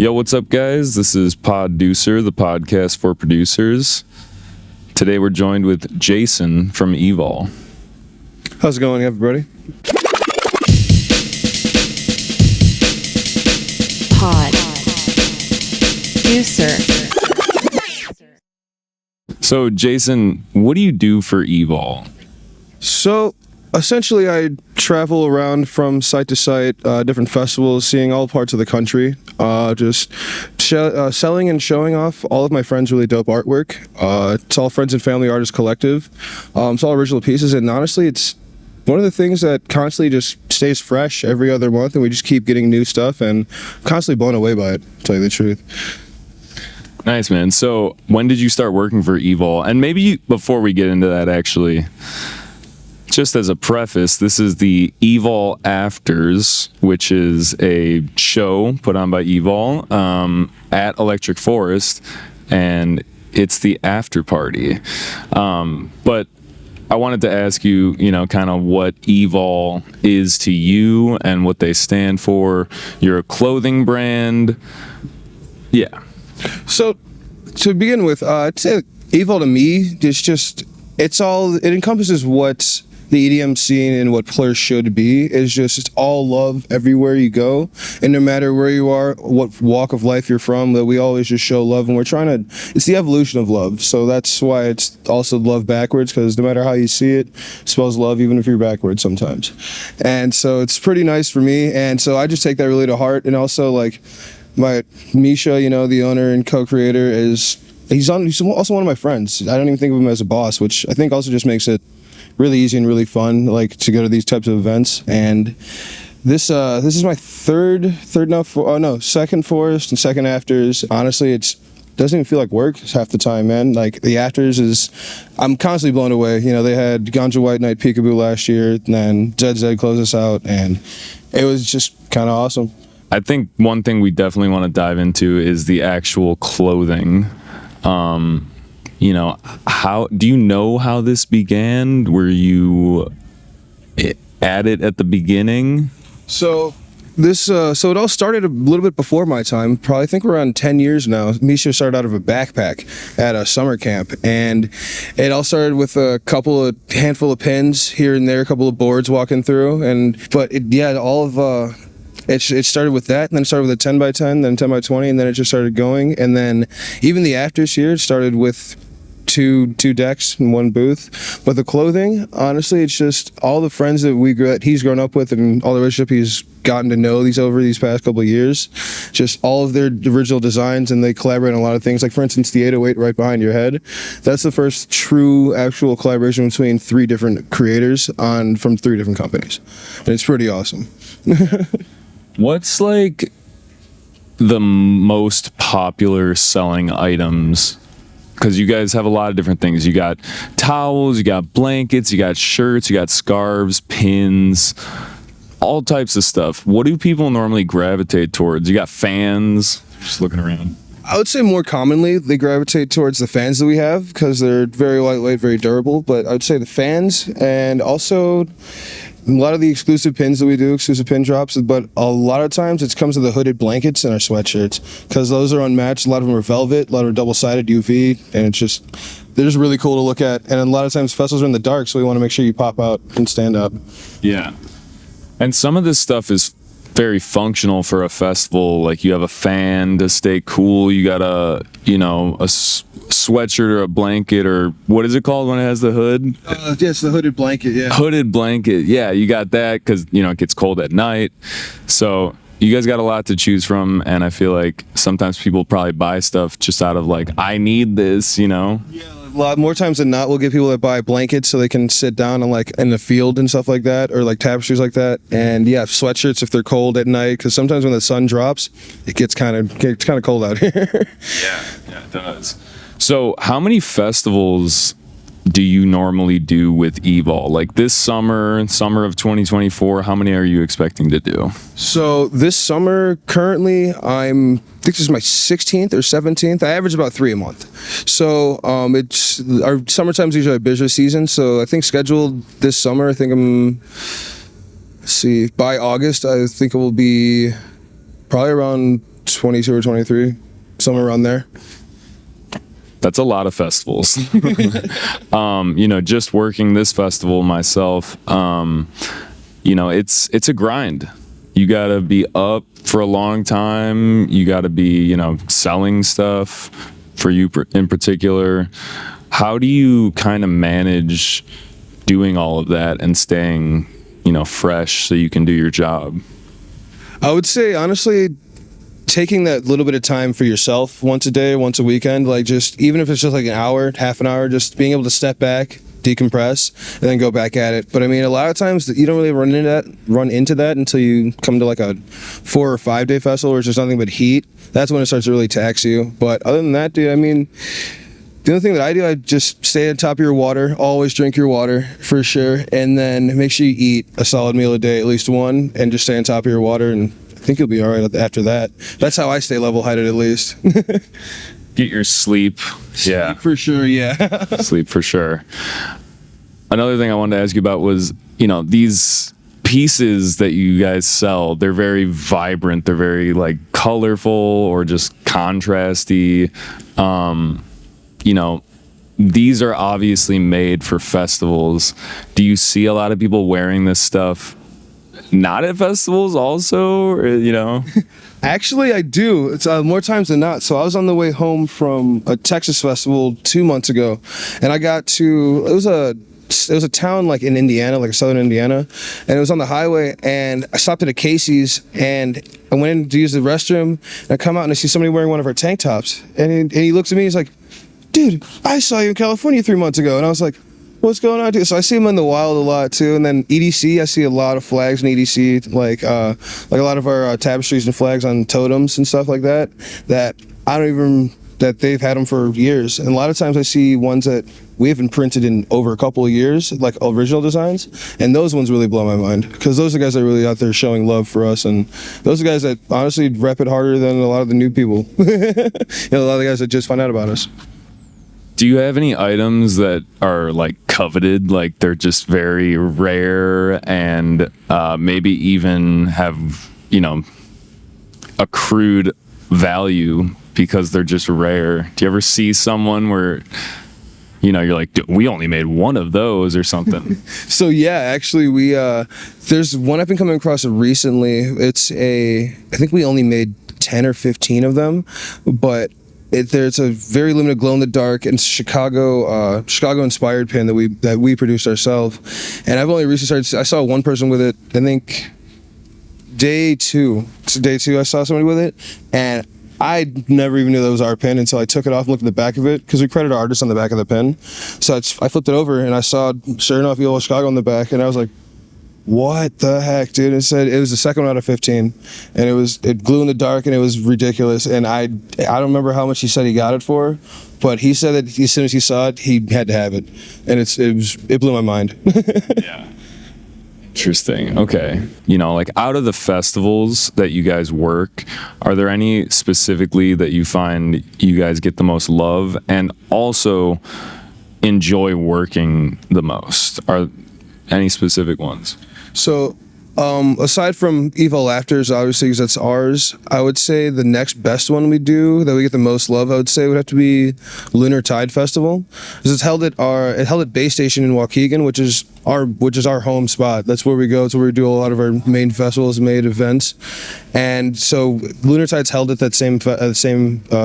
Yo, what's up, guys? This is Poducer, the podcast for producers. Today we're joined with Jason from EVOL. How's it going, everybody? Poducer. So, Jason, what do you do for EVOL? So, essentially, I travel around from site to site, different festivals, seeing all parts of the country, selling and showing off all of my friends' really dope artwork. It's all friends and family artist collective. It's all original pieces, and honestly, it's one of the things that constantly just stays fresh every other month, and we just keep getting new stuff, and I'm constantly blown away by it, to tell you the truth. Nice, man. So, when did you start working for EVOL? And maybe before we get into that, actually, just as a preface, this is the EVOL Afters, which is a show put on by EVOL at Electric Forest, and it's the after party. But I wanted to ask you, kind of what EVOL is to you and what they stand for. You're a clothing brand. Yeah. So, to begin with, I'd say EVOL to me it encompasses what the EDM scene and what players should be. It's all love everywhere you go, and no matter where you are, what walk of life you're from, that we always just show love, and it's the evolution of love. So that's why it's also love backwards, because no matter how you see it, it spells love even if you're backwards sometimes. And so it's pretty nice for me, and so I just take that really to heart. And also, like, Misha, the owner and co-creator, he's also one of my friends. I don't even think of him as a boss, which I think also just makes it really easy and really fun, like, to go to these types of events. And this is my second Forest and second Afters. Honestly, it doesn't even feel like work half the time, man. Like, the Afters I'm constantly blown away. They had Ganja White Night Peekaboo last year, and then ZZ closed us out, and it was just kind of awesome. I think one thing we definitely want to dive into is the actual clothing. How do you know how this began? Were you at it at the beginning? So it all started a little bit before my time. Probably, I think we're around 10 years now. Misha started out of a backpack at a summer camp, and it all started with a handful of pins here and there, a couple of boards walking through, It started with that, and then it started with a 10x10, then 10x20, and then it just started going. And then even the Afters here started with two decks and one booth. But the clothing, honestly, it's just all the friends that he's grown up with, and all the relationship he's gotten to know over these past couple of years. Just all of their original designs, and they collaborate on a lot of things. Like, for instance, the 808 right behind your head. That's the first true actual collaboration between three different creators from three different companies. And it's pretty awesome. What's like the most popular selling items? Because you guys have a lot of different things. You got towels, you got blankets, you got shirts, you got scarves, pins, all types of stuff. What do people normally gravitate towards? You got fans, just looking around. I would say more commonly they gravitate towards the fans that we have, because they're very lightweight, very durable. But I would say the fans, and also a lot of the exclusive pins that we do, exclusive pin drops. But a lot of times it comes to the hooded blankets and our sweatshirts, because those are unmatched. A lot of them are velvet, a lot of them are double-sided UV, and they're just really cool to look at. And a lot of times festivals are in the dark, so we want to make sure you pop out and stand up. Yeah. And some of this stuff is very functional for a festival. Like, you have a fan to stay cool, you got a sweatshirt or a blanket, or what is it called when it has the hood? Yes, the hooded blanket. Yeah, hooded blanket. Yeah, you got that because it gets cold at night. So you guys got a lot to choose from, and I feel like sometimes people probably buy stuff just out of like, I need this. Yeah, a lot more times than not, we'll get people that buy blankets so they can sit down and, like, in the field and stuff like that, or like tapestries like that. And yeah, sweatshirts if they're cold at night, because sometimes when the sun drops, it gets kind of cold out here. Yeah, it does. So how many festivals do you normally do with EVOL? Like this summer of 2024, how many are you expecting to do? So this summer, currently, I think this is my 16th or 17th. I average about 3 a month. So it's our summertime's usually a busier season. So I think scheduled this summer, by August, I think it will be probably around 22 or 23, somewhere around there. That's a lot of festivals. Just working this festival myself, it's a grind. You got to be up for a long time. You got to be, selling stuff for you in particular. How do you kind of manage doing all of that and staying, fresh so you can do your job? I would say, honestly, taking that little bit of time for yourself once a day, once a weekend, like just, even if it's just like an hour, half an hour, just being able to step back, decompress, and then go back at it. But I mean, a lot of times you don't really run into that until you come to like a 4 or 5 day festival where it's just nothing but heat. That's when it starts to really tax you. But other than that, dude, I mean, the only thing that I do, I just stay on top of your water, always drink your water for sure, and then make sure you eat a solid meal a day, at least one, and just stay on top of your water, and I think you'll be all right after that. That's how I stay level-headed, at least. Get your sleep. Yeah. For sure, yeah. Sleep for sure. Another thing I wanted to ask you about was, these pieces that you guys sell, they're very vibrant. They're very like colorful or just contrasty. These are obviously made for festivals. Do you see a lot of people wearing this stuff not at festivals also, or? Actually, I do. It's more times than not. So I was on the way home from a Texas festival 2 months ago, and I got to, it was a town like in Indiana, like southern Indiana, and it was on the highway, and I stopped at a Casey's, and I went in to use the restroom, and I come out and I see somebody wearing one of our tank tops, and he looks at me, he's like, dude, I saw you in California 3 months ago. And I was like, what's going on, dude? So I see him in the wild a lot too. And then EDC, I see a lot of flags in EDC, like a lot of our tapestries and flags on totems and stuff like that, that they've had them for years. And a lot of times I see ones that we haven't printed in over a couple of years, like original designs, and those ones really blow my mind, because those are guys that are really out there showing love for us, and those are guys that honestly rep it harder than a lot of the new people. A lot of the guys that just find out about us. Do you have any items that are like coveted, like they're just very rare and maybe even have, accrued value because they're just rare? Do you ever see someone where, you're like, we only made one of those or something? So yeah, actually there's one I've been coming across recently. I think we only made 10 or 15 of them, but there's a very limited glow in the dark and Chicago inspired pin that we produced ourselves, and I've only recently started. I saw one person with it. I think day two I saw somebody with it, and I never even knew that was our pin until I took it off and looked at the back of it, because we credit our artist on the back of the pin. So I flipped it over and I saw, sure enough, EVOL Chicago on the back, and I was like, what the heck, dude? It said it was the second one out of 15, and it glue in the dark, and it was ridiculous. And I don't remember how much he said he got it for, but he said that as soon as he saw it, he had to have it, and it blew my mind. Yeah. Interesting. Okay. Like out of the festivals that you guys work, are there any specifically that you find you guys get the most love and also enjoy working the most? Are any specific ones? So, aside from EVOL Afters, obviously, because that's ours, I would say the next best one we do that we get the most love, I would say, would have to be Lunar Tide Festival, because it's held at Bay Station in Waukegan, which is our home spot. That's where we go. It's where we do a lot of our main festivals, main events, and so Lunar Tide's held at that same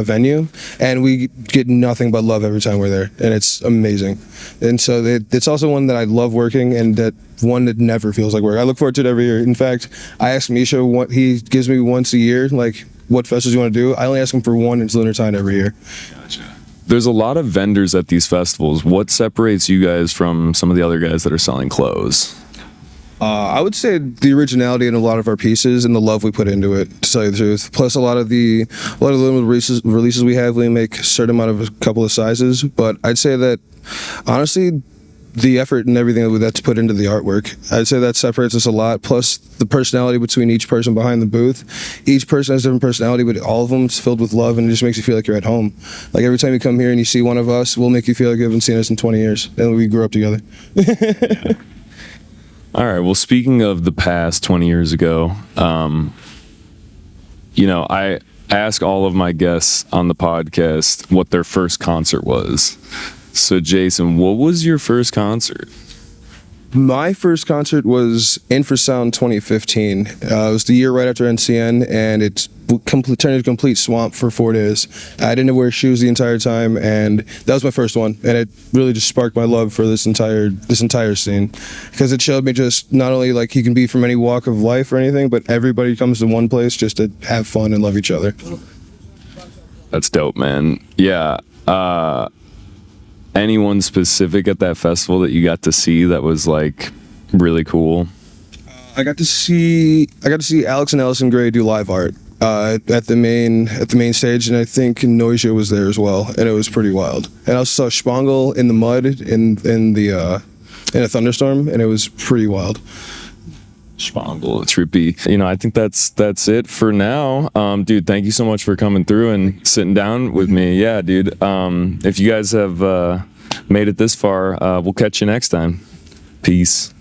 venue, and we get nothing but love every time we're there, and it's amazing. And so it's also one that I love working, and that one that never feels like work. I look forward to it every year. In fact, I ask Misha what he gives me once a year, like what festivals you want to do. I only ask him for one, and it's Lunar Tide every year. Gotcha. There's a lot of vendors at these festivals. What separates you guys from some of the other guys that are selling clothes? I would say the originality in a lot of our pieces and the love we put into it, to tell you the truth. Plus a lot of the limited releases we have, we make a certain amount of a couple of sizes. But I'd say that, honestly, the effort and everything that's put into the artwork, I'd say that separates us a lot. Plus the personality between each person behind the booth. Each person has a different personality, but all of them is filled with love, and it just makes you feel like you're at home. Like every time you come here and you see one of us, we'll make you feel like you haven't seen us in 20 years. And we grew up together. Yeah. All right. Well, speaking of the past 20 years ago, ask all of my guests on the podcast what their first concert was. So, Jason, what was your first concert? My first concert was Infrasound 2015. It was the year right after NCN, and it turned into a complete swamp for 4 days. I didn't wear shoes the entire time, and that was my first one. And it really just sparked my love for this entire scene, because it showed me just not only like you can be from any walk of life or anything, but everybody comes to one place just to have fun and love each other. That's dope, man. Yeah. Anyone specific at that festival that you got to see that was like really cool? I got to see Alex and Allison Gray do live art at the main stage, and I think Noisia was there as well, and it was pretty wild. And I also saw Spangle in the mud in a thunderstorm, and it was pretty wild. Spangle, trippy. You know, I think that's it for now. Dude, thank you so much for coming through and sitting down with me. Yeah, dude. If you guys have made it this far, we'll catch you next time. Peace.